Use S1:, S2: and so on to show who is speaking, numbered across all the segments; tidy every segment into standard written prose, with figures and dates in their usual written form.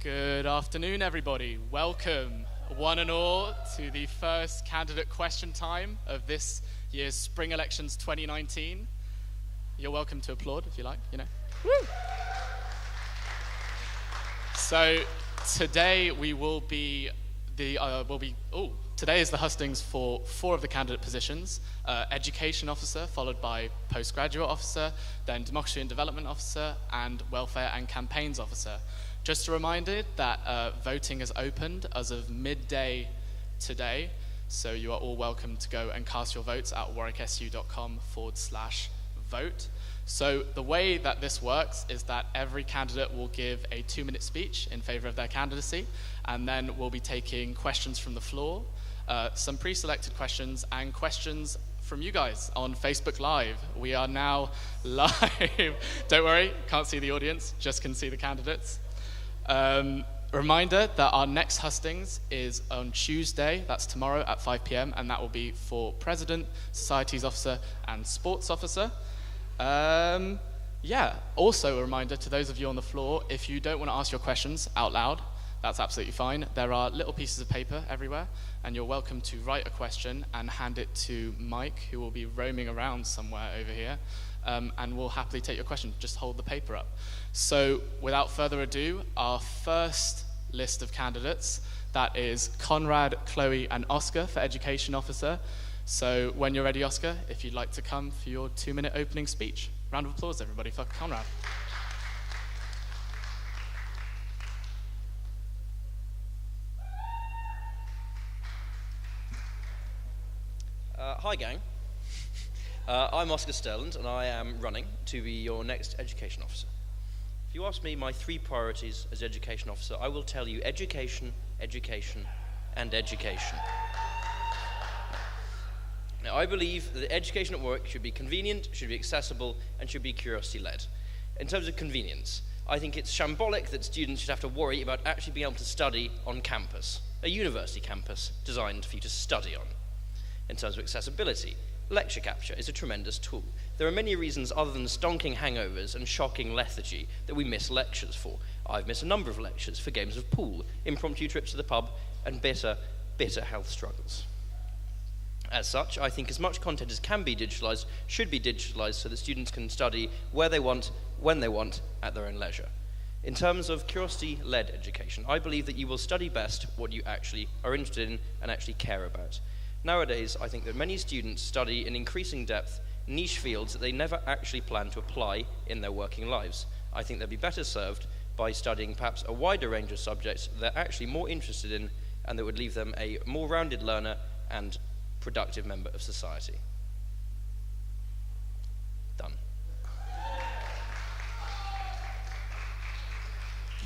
S1: Good afternoon, everybody. Welcome, one and all, to the first candidate question time of this year's Spring Elections 2019. You're welcome to applaud if you like, you know. Woo! So today today is the hustings for 4 of the candidate positions: Education Officer, followed by Postgraduate Officer, then Democracy and Development Officer, and Welfare and Campaigns Officer. Just a reminder that voting has opened as of midday today, so you are all welcome to go and cast your votes at warwicksu.com/vote. So the way that this works is that every candidate will give a 2-minute speech in favor of their candidacy, and then we'll be taking questions from the floor, some pre-selected questions, and questions from you guys on Facebook Live. We are now live. Don't worry, can't see the audience, just can see the candidates. Reminder that our next hustings is on Tuesday, that's tomorrow at 5 p.m, and that will be for President, Societies Officer, and Sports Officer. Also a reminder to those of you on the floor, if you don't want to ask your questions out loud, that's absolutely fine. There are little pieces of paper everywhere, and you're welcome to write a question and hand it to Mike, who will be roaming around somewhere over here, and we'll happily take your question. Just hold the paper up. So without further ado, our first list of candidates, that is Conrad, Chloe, and Oscar for Education Officer. So when you're ready, Oscar, if you'd like to come for your 2-minute opening speech. Round of applause, everybody, for Conrad.
S2: Hi, gang. I'm Oscar Sterland, and I am running to be your next Education Officer. If you ask me my 3 priorities as Education Officer, I will tell you education, education, and education. Now, I believe that education at work should be convenient, should be accessible, and should be curiosity-led. In terms of convenience, I think it's shambolic that students should have to worry about actually being able to study on campus, a university campus designed for you to study on. In terms of accessibility, lecture capture is a tremendous tool. There are many reasons other than stonking hangovers and shocking lethargy that we miss lectures for. I've missed a number of lectures for games of pool, impromptu trips to the pub, and bitter, bitter health struggles. As such, I think as much content as can be digitalized should be digitalized so that students can study where they want, when they want, at their own leisure. In terms of curiosity-led education, I believe that you will study best what you actually are interested in and actually care about. Nowadays, I think that many students study in increasing depth niche fields that they never actually plan to apply in their working lives. I think they'll be better served by studying perhaps a wider range of subjects they're actually more interested in and that would leave them a more rounded learner and productive member of society. Done.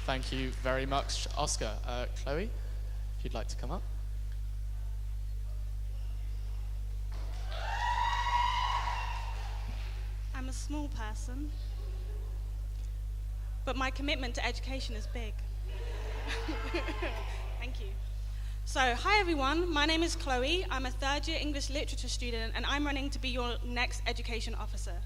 S1: Thank you very much, Oscar. Chloe, if you'd like to come up.
S3: I'm a small person, but my commitment to education is big. Thank you. So, hi everyone, my name is Chloe. I'm a 3rd-year English literature student, and I'm running to be your next education officer.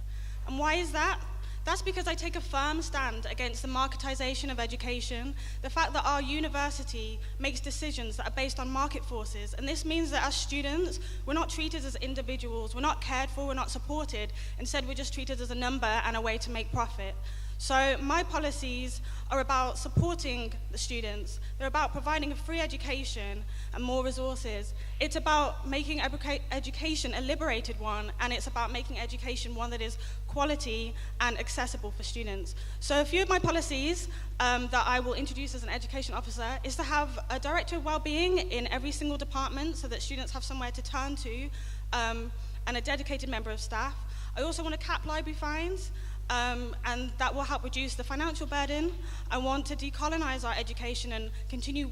S3: And why is that? That's because I take a firm stand against the marketization of education, the fact that our university makes decisions that are based on market forces, and this means that as students, we're not treated as individuals, we're not cared for, we're not supported, instead we're just treated as a number and a way to make profit. So my policies are about supporting the students. They're about providing a free education and more resources. It's about making education a liberated one, and it's about making education one that is quality and accessible for students. So a few of my policies that I will introduce as an education officer is to have a director of wellbeing in every single department so that students have somewhere to turn to, and a dedicated member of staff. I also want to cap library fines, and that will help reduce the financial burden. I want to decolonize our education and continue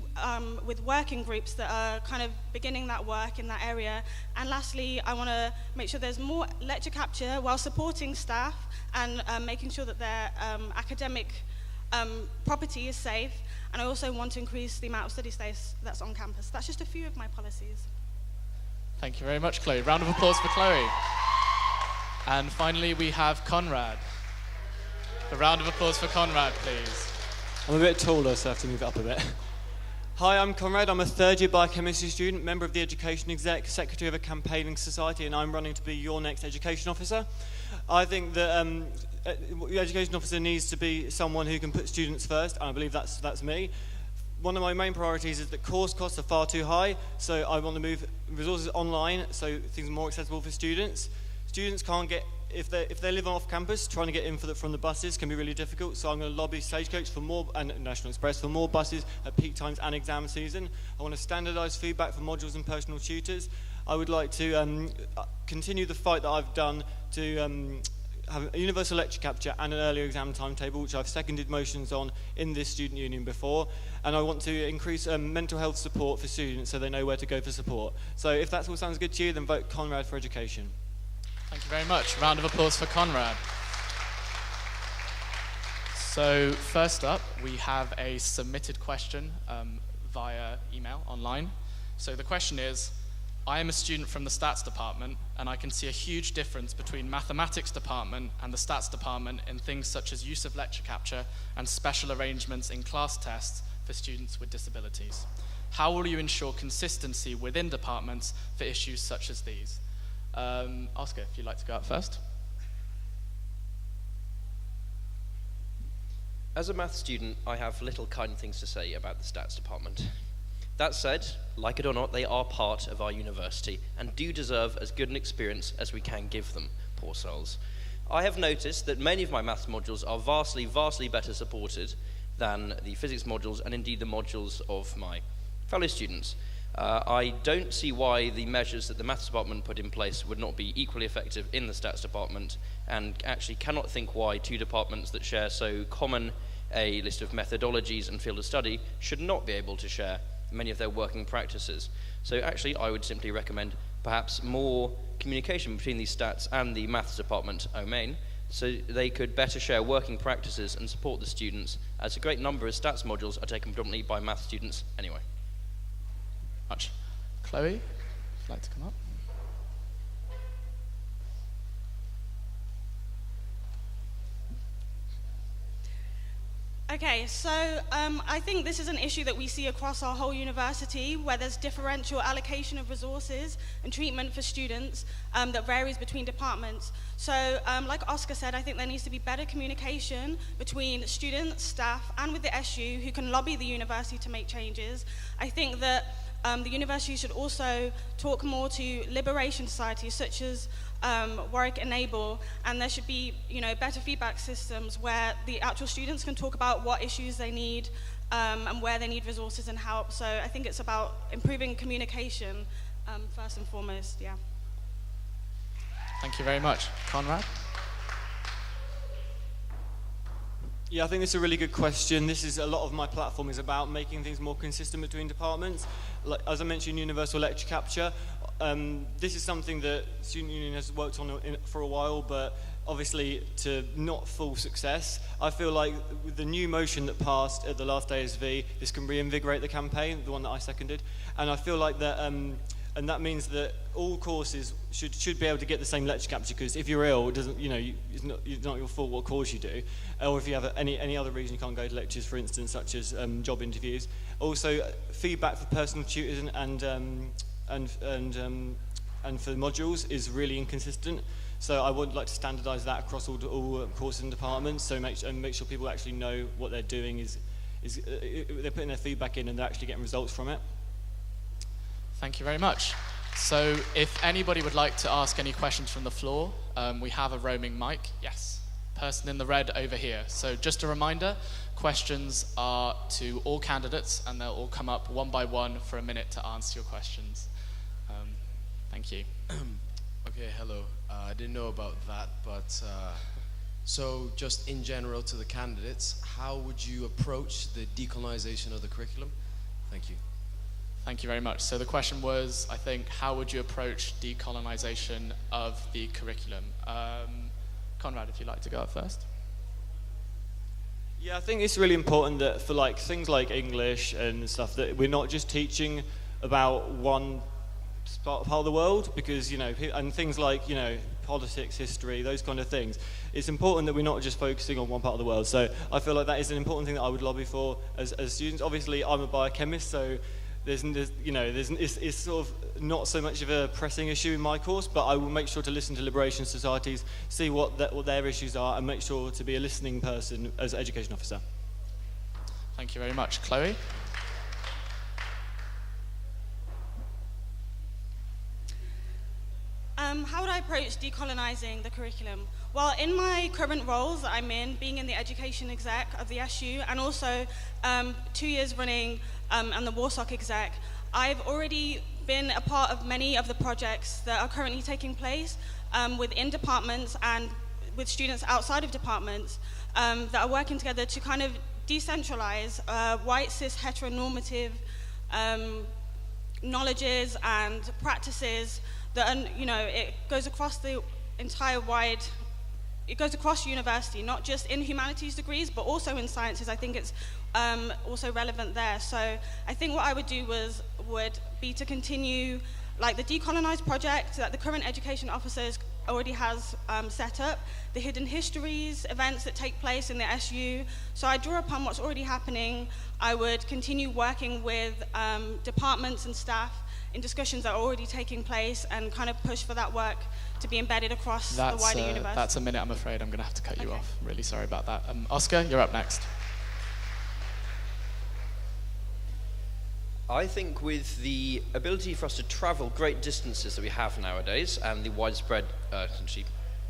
S3: with working groups that are kind of beginning that work in that area. And lastly, I want to make sure there's more lecture capture while supporting staff and making sure that their academic property is safe. And I also want to increase the amount of study space that's on campus. That's just a few of my policies.
S1: Thank you very much, Chloe. Round of applause for Chloe. And finally, we have Conrad. A round of applause for Conrad, please.
S4: I'm a bit taller, so I have to move it up a bit. Hi, I'm Conrad. I'm a third-year biochemistry student, member of the Education Exec, secretary of a campaigning society, and I'm running to be your next education officer. I think that the education officer needs to be someone who can put students first, and I believe that's me. One of my main priorities is that course costs are far too high, so I want to move resources online so things are more accessible for students. Students can't get, if they live off campus, trying to get in from the buses can be really difficult, so I'm going to lobby Stagecoach for more, and National Express, for more buses at peak times and exam season. I want to standardise feedback for modules and personal tutors. I would like to continue the fight that I've done to have a universal lecture capture and an earlier exam timetable, which I've seconded motions on in this student union before, and I want to increase mental health support for students so they know where to go for support. So if that all sounds good to you, then vote Conrad for education.
S1: Thank you very much. Round of applause for Conrad. So first up, we have a submitted question via email online. So the question is, I am a student from the stats department, and I can see a huge difference between mathematics department and the stats department in things such as use of lecture capture and special arrangements in class tests for students with disabilities. How will you ensure consistency within departments for issues such as these? Oscar, if you'd like to go up first.
S2: As a maths student, I have little kind things to say about the stats department. That said, like it or not, they are part of our university and do deserve as good an experience as we can give them, poor souls. I have noticed that many of my maths modules are vastly, vastly better supported than the physics modules and indeed the modules of my fellow students. I don't see why the measures that the maths department put in place would not be equally effective in the stats department, and actually cannot think why two departments that share so common a list of methodologies and field of study should not be able to share many of their working practices. So actually I would simply recommend perhaps more communication between the stats and the maths department, OMain, so they could better share working practices and support the students, as a great number of stats modules are taken predominantly by maths students anyway.
S1: Much. Chloe, if you'd like to come up.
S3: Okay, so I think this is an issue that we see across our whole university, where there's differential allocation of resources and treatment for students that varies between departments. So like Oscar said, I think there needs to be better communication between students, staff, and with the SU, who can lobby the university to make changes. I think that the university should also talk more to liberation societies such as Warwick Enable, and there should be, better feedback systems where the actual students can talk about what issues they need and where they need resources and help. So I think it's about improving communication first and foremost, yeah.
S1: Thank you very much. Conrad?
S4: Yeah, I think this is a really good question. This is a lot of my platform is about making things more consistent between departments. Like, as I mentioned, universal lecture capture. This is something that Student Union has worked on for a while, but obviously to not full success. I feel like with the new motion that passed at the last ASV, this can reinvigorate the campaign, the one that I seconded. And I feel like that, and that means that all courses should be able to get the same lecture capture, because if you're ill, it doesn't, it's not your fault what course you do, or if you have any other reason you can't go to lectures, for instance, such as job interviews. Also, feedback for personal tutors and for modules is really inconsistent. So I would like to standardise that across all courses and departments, so make sure people actually know what they're doing is they're putting their feedback in and they're actually getting results from it.
S1: Thank you very much. So if anybody would like to ask any questions from the floor, we have a roaming mic. Yes, person in the red over here. So just a reminder, questions are to all candidates and they'll all come up one by one for a minute to answer your questions. Thank you.
S5: Okay, hello. I didn't know about that, but so just in general to the candidates, how would you approach the decolonization of the curriculum? Thank you.
S1: Thank you very much. So the question was, I think, how would you approach decolonization of the curriculum? Conrad, if you'd like to go up first.
S4: Yeah, I think it's really important that for things like English and stuff, that we're not just teaching about one part of the world, because, and things like, politics, history, those kind of things. It's important that we're not just focusing on one part of the world. So I feel like that is an important thing that I would lobby for as students. Obviously, I'm a biochemist, so it's sort of not so much of a pressing issue in my course, but I will make sure to listen to liberation societies, see what their issues are, and make sure to be a listening person as an education officer.
S1: Thank you very much. Chloe?
S3: How would I approach decolonising the curriculum? Well, in my current roles that I'm in, being in the education exec of the SU, and also 2 years running and the WARSOC exec, I've already been a part of many of the projects that are currently taking place within departments and with students outside of departments that are working together to kind of decentralise white, cis, heteronormative knowledges and practices that, it goes across the entire it goes across university, not just in humanities degrees, but also in sciences. I think it's also relevant there. So I think what I would do would be to continue, like the Decolonise project that the current education officers already has set up, the hidden histories events that take place in the SU. So I draw upon what's already happening. I would continue working with departments and staff in discussions that are already taking place and kind of push for that work to be embedded across the wider university.
S1: That's a minute, I'm afraid. I'm going to have to cut you off. Really sorry about that. Oscar, you're up next.
S2: I think with the ability for us to travel great distances that we have nowadays and the widespread, essentially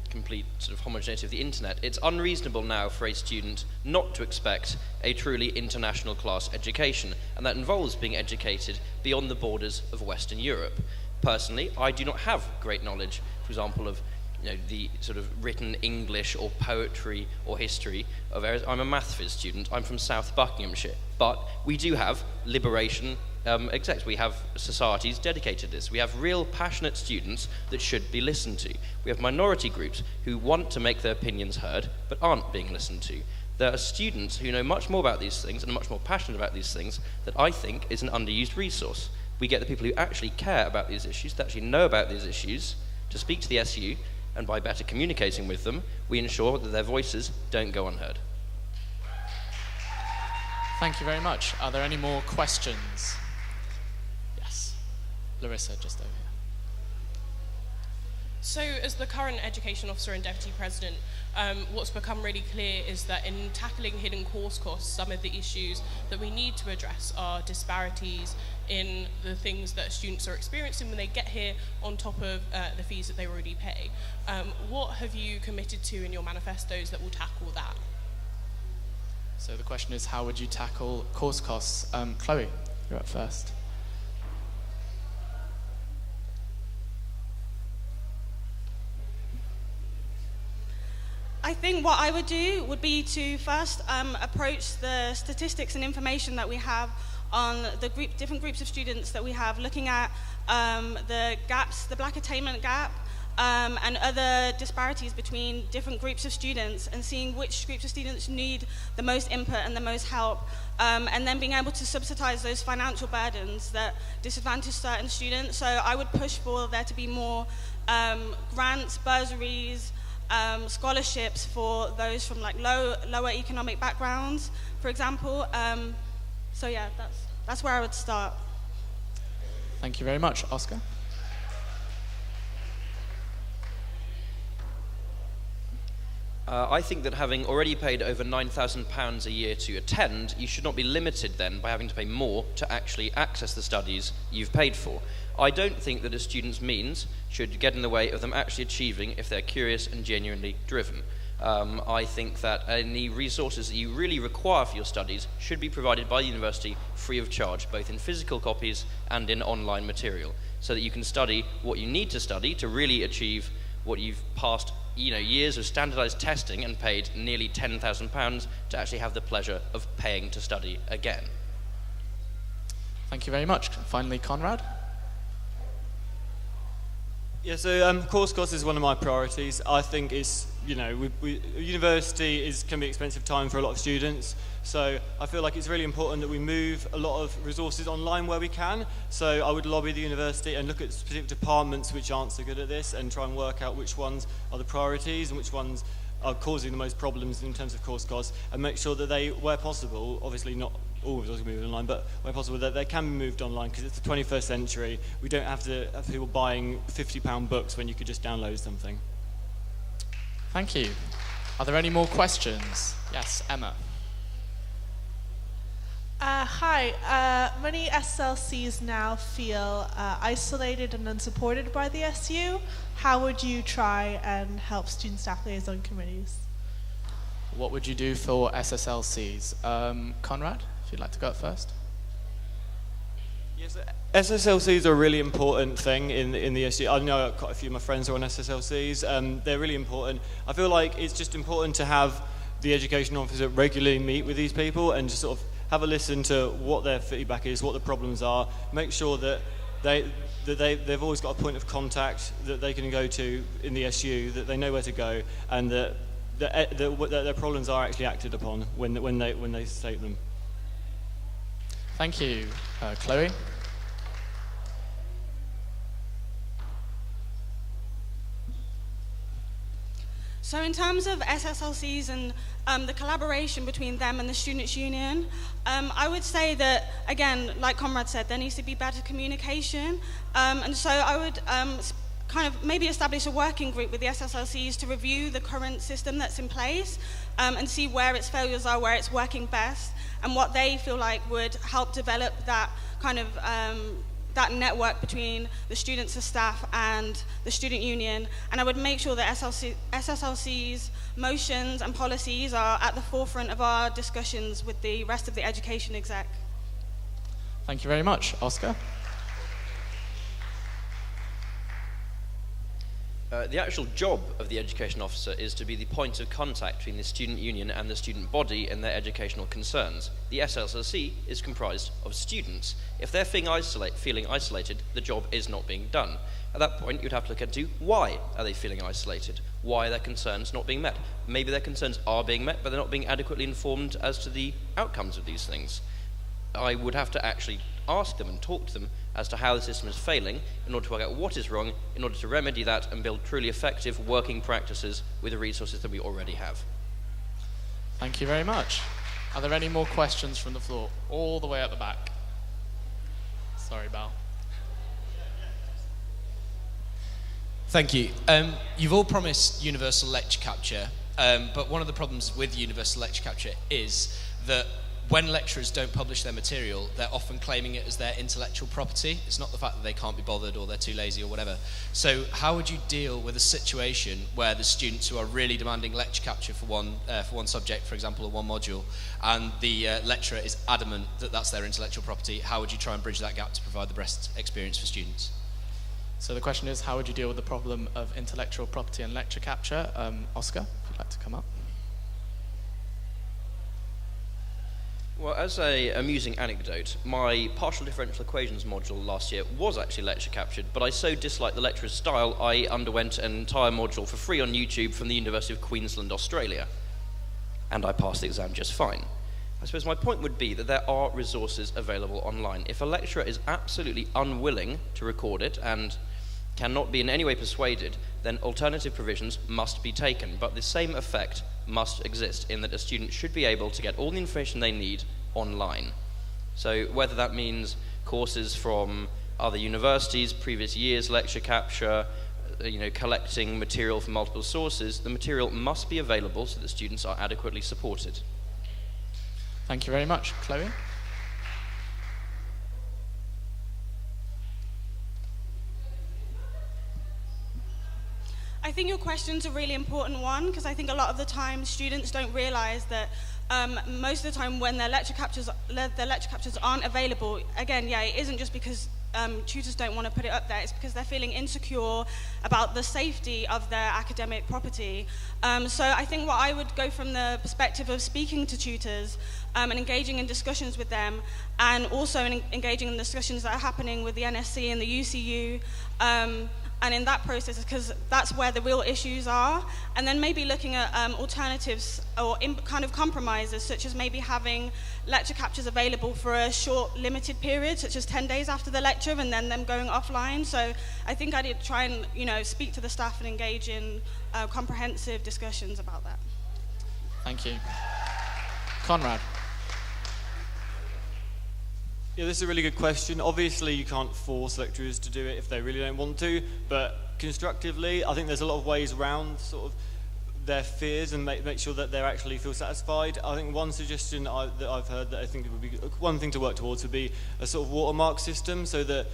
S2: complete sort of homogeneity of the internet, it's unreasonable now for a student not to expect a truly international class education, and that involves being educated beyond the borders of Western Europe. Personally, I do not have great knowledge, for example, of the sort of written English or poetry or history of areas. I'm a math phys student. I'm from South Buckinghamshire, but we do have liberation execs. We have societies dedicated to this. We have real passionate students that should be listened to. We have minority groups who want to make their opinions heard but aren't being listened to. There are students who know much more about these things and are much more passionate about these things that I think is an underused resource. We get the people who actually care about these issues, that actually know about these issues, to speak to the SU, and by better communicating with them, we ensure that their voices don't go unheard.
S1: Thank you very much. Are there any more questions? Yes. Larissa, just over here.
S6: So, as the current education officer and deputy president, what's become really clear is that in tackling hidden course costs, some of the issues that we need to address are disparities in the things that students are experiencing when they get here on top of the fees that they already pay. What have you committed to in your manifestos that will tackle that?
S1: So the question is, how would you tackle course costs? Chloe, you're up first.
S3: I think what I would do would be to first approach the statistics and information that we have on the different groups of students that we have, looking at the gaps, the black attainment gap, and other disparities between different groups of students, and seeing which groups of students need the most input and the most help, and then being able to subsidize those financial burdens that disadvantage certain students. So I would push for there to be more grants, bursaries, scholarships for those from like lower economic backgrounds, for example. So yeah, that's where I would start.
S1: Thank you very much. Oscar?
S2: I think that having already paid over £9,000 a year to attend, you should not be limited then by having to pay more to actually access the studies you've paid for. I don't think that a student's means should get in the way of them actually achieving if they're curious and genuinely driven. I think that any resources that you really require for your studies should be provided by the university free of charge, both in physical copies and in online material, so that you can study what you need to study to really achieve what you've passed years of standardized testing and paid nearly £10,000 to actually have the pleasure of paying to study again.
S1: Thank you very much. Finally, Conrad?
S4: Yeah, so course cost is one of my priorities. I think it's, university can be expensive time for a lot of students. So I feel like it's really important that we move a lot of resources online where we can. So I would lobby the university and look at specific departments which aren't so good at this and try and work out which ones are the priorities and which ones are causing the most problems in terms of course costs, and make sure that they, where possible, obviously not all resources can be moved online, but where possible that they can be moved online, because it's the 21st century. We don't have to have people buying £50 books when you could just download something.
S1: Thank you. Are there any more questions? Yes, Emma.
S7: Hi. Many SLCs now feel isolated and unsupported by the SU. How would you try and help student staff liaison committees?
S1: What would you do for SSLCs? Conrad, if you'd like to go up first.
S4: Yes, SSLCs are a really important thing in the SU. I know quite a few of my friends are on SSLCs. They're really important. I feel like it's just important to have the education officer regularly meet with these people and just sort of have a listen to what their feedback is, what the problems are, make sure that they've always got a point of contact that they can go to in the SU, that they know where to go, and that their problems are actually acted upon when they state them.
S1: Thank you. Chloe?
S3: So in terms of SSLCs and the collaboration between them and the Students' Union, I would say that, again, like Conrad said, there needs to be better communication. And so I would kind of maybe establish a working group with the SSLCs to review the current system that's in place and see where its failures are, where it's working best, and what they feel like would help develop that kind of that network between the students, the staff, and the student union. And I would make sure that SSLC's motions and policies are at the forefront of our discussions with the rest of the education exec.
S1: Thank you very much. Oscar?
S2: The actual job of the education officer is to be the point of contact between the student union and the student body and their educational concerns. The SSLC is comprised of students. If they're feeling isolated, the job is not being done. At that point, you'd have to look into why are they feeling isolated? Why are their concerns not being met? Maybe their concerns are being met, but they're not being adequately informed as to the outcomes of these things. I would have to actually ask them and talk to them as to how the system is failing in order to work out what is wrong, in order to remedy that and build truly effective working practices with the resources that we already have.
S1: Thank you very much. Are there any more questions from the floor? All the way at the back. Sorry, Bal.
S8: Thank you. You've all promised universal lecture capture, but one of the problems with universal lecture capture is that when lecturers don't publish their material, they're often claiming it as their intellectual property. It's not the fact that they can't be bothered or they're too lazy or whatever. So how would you deal with a situation where the students who are really demanding lecture capture for one subject, for example, or one module, and the lecturer is adamant that that's their intellectual property? How would you try and bridge that gap to provide the best experience for students?
S1: So the question is, how would you deal with the problem of intellectual property and lecture capture? Oscar, if you'd like to come up.
S2: Well, as an amusing anecdote, my partial differential equations module last year was actually lecture captured, but I so disliked the lecturer's style, I underwent an entire module for free on YouTube from the University of Queensland, Australia. And I passed the exam just fine. I suppose my point would be that there are resources available online. If a lecturer is absolutely unwilling to record it and cannot be in any way persuaded, then alternative provisions must be taken. But the same effect must exist in that a student should be able to get all the information they need online. So whether that means courses from other universities, previous years lecture capture, collecting material from multiple sources, the material must be available so that students are adequately supported.
S1: Thank you very much. Chloe?
S3: I think your question's a really important one, because I think a lot of the time students don't realise that most of the time when their lecture captures aren't available, again, it isn't just because tutors don't want to put it up there, it's because they're feeling insecure about the safety of their academic property. So I think what I would go from the perspective of speaking to tutors and engaging in discussions with them, and also engaging in discussions that are happening with the NSC and the UCU, and in that process, because that's where the real issues are, and then maybe looking at alternatives or kind of compromises, such as maybe having lecture captures available for a short, limited period, such as 10 days after the lecture, and then them going offline. So I think I did try and, speak to the staff and engage in comprehensive discussions about that.
S1: Thank you. Conrad.
S4: Yeah, this is a really good question. Obviously, you can't force lecturers to do it if they really don't want to, but constructively, I think there's a lot of ways around sort of their fears and make sure that they actually feel satisfied. I think one suggestion that I've heard that I think it would be one thing to work towards would be a sort of watermark system, so that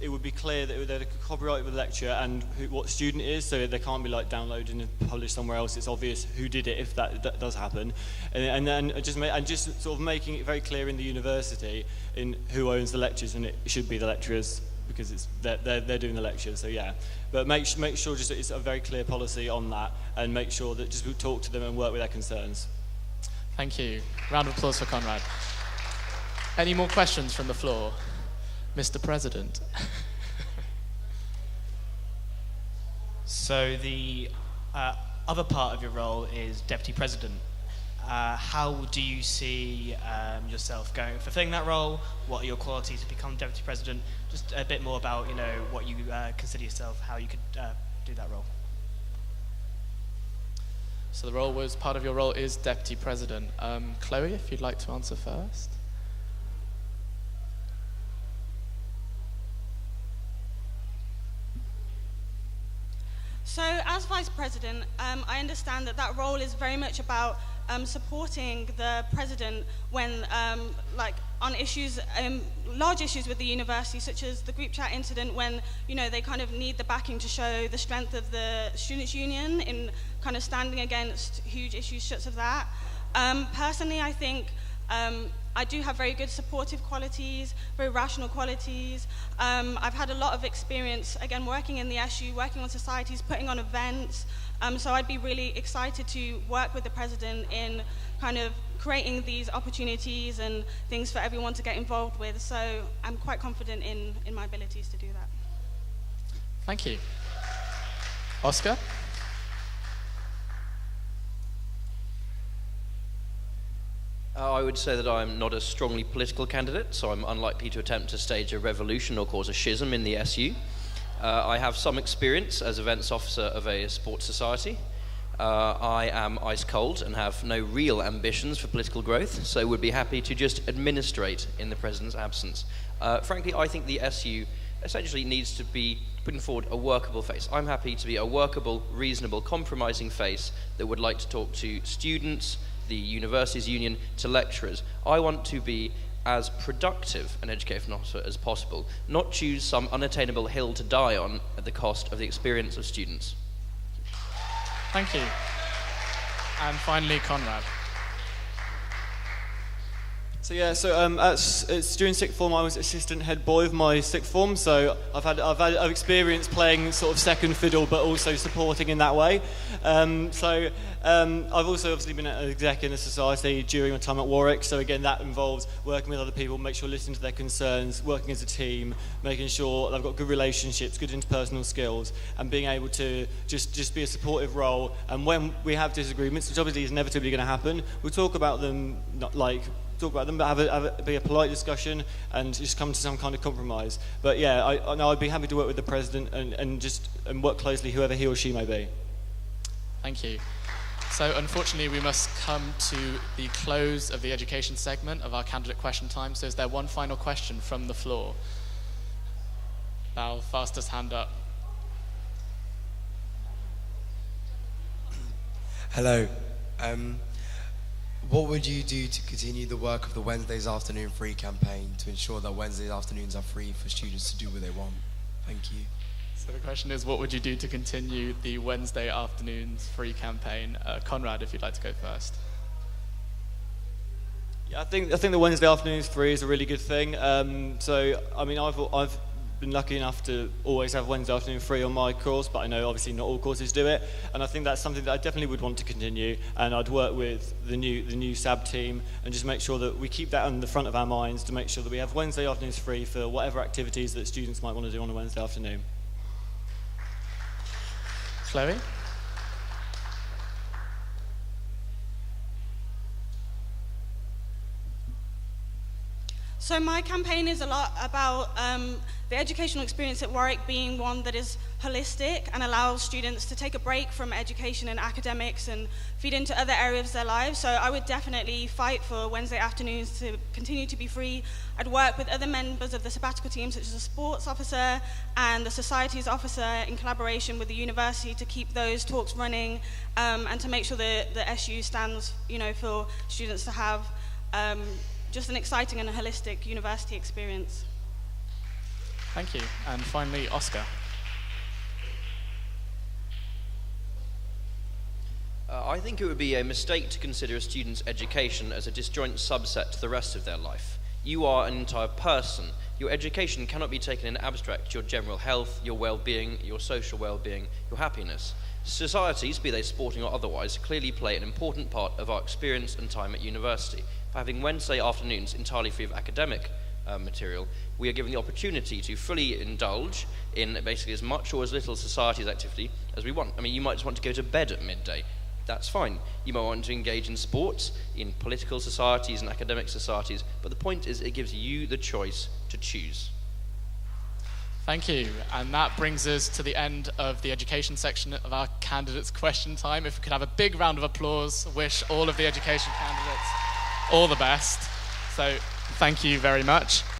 S4: it would be clear that they're copyright with the lecture and what student it is, so they can't be like downloaded and published somewhere else. It's obvious who did it if that does happen, and then just sort of making it very clear in the university in who owns the lectures, and it should be the lecturers because they're doing the lectures. So yeah, but make sure just that it's a very clear policy on that, and make sure that just we talk to them and work with their concerns.
S1: Thank you. Round of applause for Conrad. Any more questions from the floor? Mr. President.
S9: So the other part of your role is Deputy President. How do you see yourself fulfilling that role? What are your qualities to become Deputy President? Just a bit more about what you consider yourself, how you could do that role.
S1: So part of your role is Deputy President. Chloe, if you'd like to answer first.
S3: So as Vice President, I understand that role is very much about supporting the President when, on issues, large issues with the university, such as the group chat incident, when, they kind of need the backing to show the strength of the Students' Union in kind of standing against huge issues such as that. Personally, I think I do have very good supportive qualities, very rational qualities. I've had a lot of experience, again, working in the SU, working on societies, putting on events. So I'd be really excited to work with the President in kind of creating these opportunities and things for everyone to get involved with. So I'm quite confident in my abilities to do that.
S1: Thank you. Oscar?
S2: I would say that I'm not a strongly political candidate, so I'm unlikely to attempt to stage a revolution or cause a schism in the SU. I have some experience as events officer of a sports society. I am ice cold and have no real ambitions for political growth, so would be happy to just administrate in the President's absence. Frankly, I think the SU essentially needs to be putting forward a workable face. I'm happy to be a workable, reasonable, compromising face that would like to talk to students, the university's union, to lecturers. I want to be as productive an education officer as possible, not choose some unattainable hill to die on at the cost of the experience of students.
S1: Thank you. And finally, Conrad.
S4: So during sixth form, I was assistant head boy of my sixth form. So I've experienced playing sort of second fiddle, but also supporting in that way. I've also obviously been an exec in the society during my time at Warwick. So again, that involves working with other people, make sure listening to their concerns, working as a team, making sure they've got good relationships, good interpersonal skills, and being able to just be a supportive role. And when we have disagreements, which obviously is inevitably going to happen, we'll talk about them, but be a polite discussion and just come to some kind of compromise. But yeah, I'd be happy to work with the President and work closely, whoever he or she may be.
S1: Thank you. So unfortunately, we must come to the close of the education segment of our candidate question time. So is there one final question from the floor? Now, fastest hand up.
S10: Hello. What would you do to continue the work of the Wednesdays Afternoon Free campaign to ensure that Wednesday afternoons are free for students to do what they want? Thank you.
S1: So the question is, what would you do to continue the Wednesday Afternoons Free campaign? Conrad, if you'd like to go first.
S4: Yeah, I think the Wednesday afternoons free is a really good thing. So I mean, I've been lucky enough to always have Wednesday afternoon free on my course, but I know obviously not all courses do it, and I think that's something that I definitely would want to continue. And I'd work with the new SAB team and just make sure that we keep that on the front of our minds to make sure that we have Wednesday afternoons free for whatever activities that students might want to do on a Wednesday afternoon.
S1: Chloe?
S3: So my campaign is a lot about the educational experience at Warwick being one that is holistic and allows students to take a break from education and academics and feed into other areas of their lives. So I would definitely fight for Wednesday afternoons to continue to be free. I'd work with other members of the sabbatical team, such as the sports officer and the societies officer, in collaboration with the university to keep those talks running and to make sure that the SU stands, for students to have just an exciting and a holistic university experience.
S1: Thank you. And finally, Oscar.
S2: I think it would be a mistake to consider a student's education as a disjoint subset to the rest of their life. You are an entire person. Your education cannot be taken in abstract. Your general health, your well-being, your social well-being, your happiness. Societies, be they sporting or otherwise, clearly play an important part of our experience and time at university. By having Wednesday afternoons entirely free of academic material, we are given the opportunity to fully indulge in basically as much or as little society's activity as we want. I mean, you might just want to go to bed at midday. That's fine. You might want to engage in sports, in political societies and academic societies, but the point is it gives you the choice to choose.
S1: Thank you. And that brings us to the end of the education section of our candidates' question time. If we could have a big round of applause, wish all of the education candidates all the best. So thank you very much.